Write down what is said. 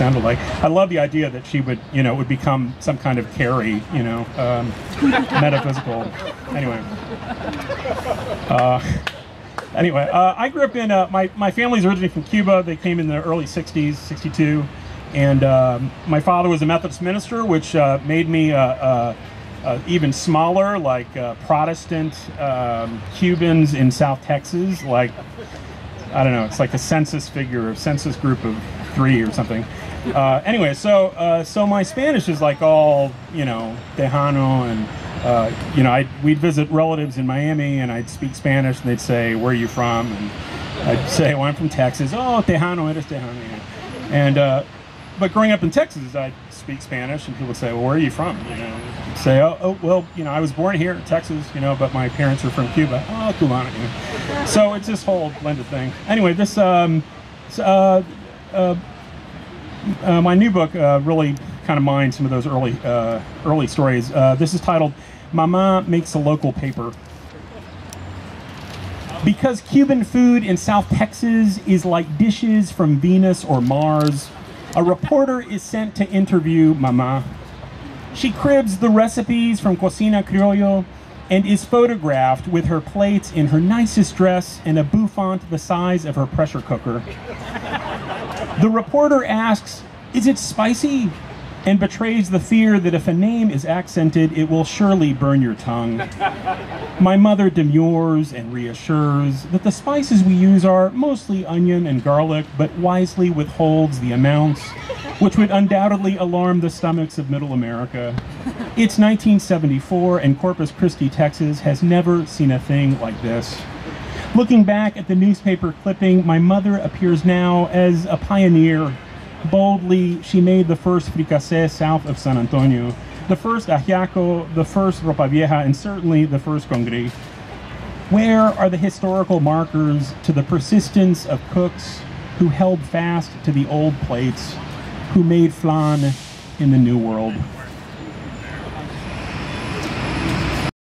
sounded like. I love the idea that she would, you know, would become some kind of Carrie, you know, metaphysical. Anyway. I grew up in, my family's originally from Cuba. They came in the early 60s, 62. And my father was a Methodist minister, which made me even smaller, like Protestant Cubans in South Texas. Like, I don't know, it's like a census figure, a census group of 3 or something. Anyway, so my Spanish is like all, you know, Tejano, and you know, we'd visit relatives in Miami, and I'd speak Spanish, and they'd say, "Where are you from?" And I'd say, "Well, I'm from Texas." "Oh, Tejano, eres Tejano." And but growing up in Texas, I'd speak Spanish, and people would say, "Well, where are you from?" You know, I'd say, "Oh, well, you know, I was born here in Texas, you know, but my parents are from Cuba." "Oh, Cubano." You know. So it's this whole blended thing. Anyway, this my new book really kind of mines some of those early stories. This is titled "Mama Makes a Local Paper." Because Cuban food in South Texas is like dishes from Venus or Mars, a reporter is sent to interview Mama. She cribs the recipes from Cocina Criollo and is photographed with her plates in her nicest dress and a bouffant the size of her pressure cooker. The reporter asks, "Is it spicy?" and betrays the fear that if a name is accented, it will surely burn your tongue. My mother demurs and reassures that the spices we use are mostly onion and garlic, but wisely withholds the amounts, which would undoubtedly alarm the stomachs of Middle America. It's 1974, and Corpus Christie, Texas has never seen a thing like this. Looking back at the newspaper clipping, my mother appears now as a pioneer. Boldly, she made the first fricassé south of San Antonio, the first ajiaco, the first ropa vieja, and certainly the first congri. Where are the historical markers to the persistence of cooks who held fast to the old plates, who made flan in the New World?